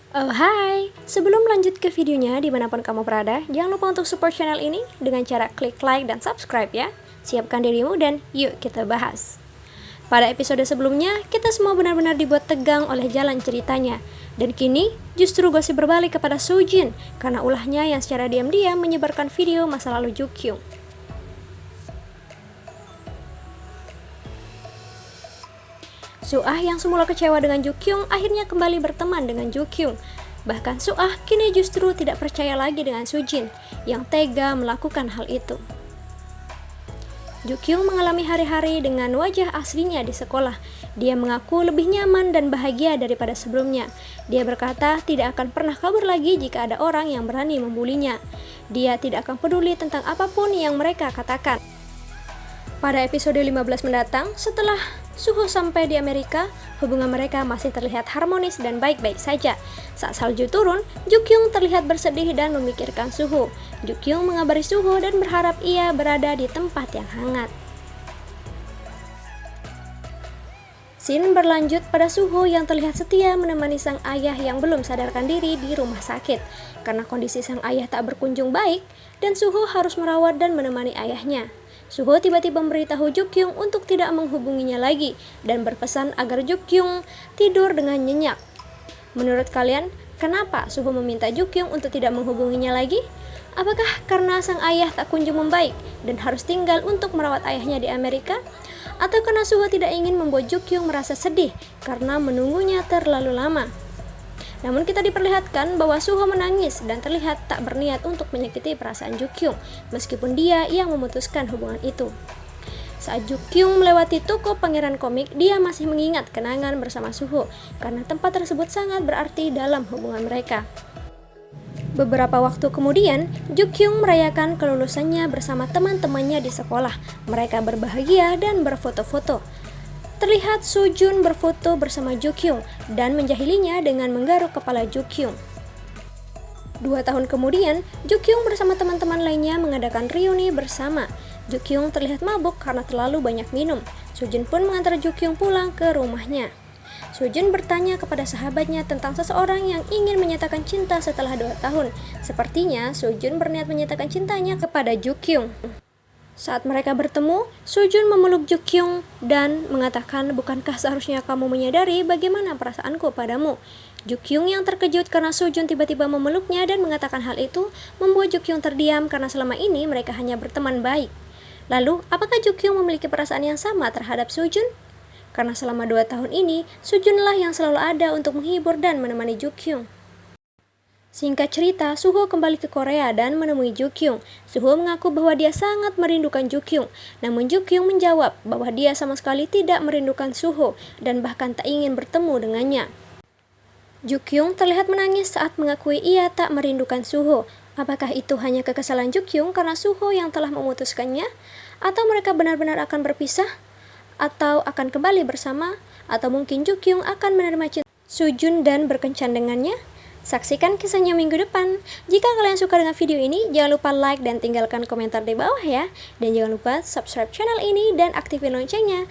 Oh hai, sebelum lanjut ke videonya dimanapun kamu berada, jangan lupa untuk support channel ini dengan cara klik like dan subscribe ya. Siapkan dirimu dan yuk kita bahas. Pada episode sebelumnya, kita semua benar-benar dibuat tegang oleh jalan ceritanya. Dan kini, justru gosip berbalik kepada Soojin karena ulahnya yang secara diam-diam menyebarkan video masa lalu Jukyung. Suah yang semula kecewa dengan Jukyung akhirnya kembali berteman dengan Jukyung. Bahkan Suah kini justru tidak percaya lagi dengan Soojin yang tega melakukan hal itu. Jukyung mengalami hari-hari dengan wajah aslinya di sekolah. Dia mengaku lebih nyaman dan bahagia daripada sebelumnya. Dia berkata tidak akan pernah kabur lagi jika ada orang yang berani membulinya. Dia tidak akan peduli tentang apapun yang mereka katakan. Pada episode 15 mendatang, setelah Suho sampai di Amerika, hubungan mereka masih terlihat harmonis dan baik-baik saja. Saat salju turun, Jukyung terlihat bersedih dan memikirkan Suho. Jukyung mengabari Suho dan berharap ia berada di tempat yang hangat. Scene berlanjut pada Suho yang terlihat setia menemani sang ayah yang belum sadarkan diri di rumah sakit. Karena kondisi sang ayah tak berkunjung baik, dan Suho harus merawat dan menemani ayahnya. Suho tiba-tiba memberitahu Jukyung untuk tidak menghubunginya lagi dan berpesan agar Jukyung tidur dengan nyenyak. Menurut kalian, kenapa Suho meminta Jukyung untuk tidak menghubunginya lagi? Apakah karena sang ayah tak kunjung membaik dan harus tinggal untuk merawat ayahnya di Amerika? Atau karena Suho tidak ingin membuat Jukyung merasa sedih karena menunggunya terlalu lama? Namun kita diperlihatkan bahwa Suho menangis dan terlihat tak berniat untuk menyakiti perasaan Jukyung, meskipun dia yang memutuskan hubungan itu. Saat Jukyung melewati toko pangeran komik, dia masih mengingat kenangan bersama Suho, karena tempat tersebut sangat berarti dalam hubungan mereka. Beberapa waktu kemudian, Jukyung merayakan kelulusannya bersama teman-temannya di sekolah. Mereka berbahagia dan berfoto-foto. Terlihat Soojun berfoto bersama Jukyung dan menjahilinya dengan menggaruk kepala Jukyung. 2 tahun kemudian, Jukyung bersama teman-teman lainnya mengadakan reuni bersama. Jukyung terlihat mabuk karena terlalu banyak minum. Soojun pun mengantar Jukyung pulang ke rumahnya. Soojun bertanya kepada sahabatnya tentang seseorang yang ingin menyatakan cinta setelah 2 tahun. Sepertinya Soojun berniat menyatakan cintanya kepada Jukyung. Saat mereka bertemu, Soojun memeluk Jukyung dan mengatakan, bukankah seharusnya kamu menyadari bagaimana perasaanku padamu? Jukyung yang terkejut karena Soojun tiba-tiba memeluknya dan mengatakan hal itu, membuat Jukyung terdiam karena selama ini mereka hanya berteman baik. Lalu, apakah Jukyung memiliki perasaan yang sama terhadap Soojun? Karena selama 2 tahun ini, Soojunlah yang selalu ada untuk menghibur dan menemani Jukyung. Singkat cerita, Suho kembali ke Korea dan menemui Jukyung. Suho mengaku bahwa dia sangat merindukan Jukyung, namun Jukyung menjawab bahwa dia sama sekali tidak merindukan Suho dan bahkan tak ingin bertemu dengannya. Jukyung terlihat menangis saat mengakui ia tak merindukan Suho. Apakah itu hanya kekesalan Jukyung karena Suho yang telah memutuskannya? Atau mereka benar-benar akan berpisah? Atau akan kembali bersama? Atau mungkin Jukyung akan menerima cinta Soojun dan berkencan dengannya? Saksikan kisahnya minggu depan. Jika kalian suka dengan video ini, jangan lupa like dan tinggalkan komentar di bawah ya. Dan jangan lupa subscribe channel ini dan aktifin loncengnya.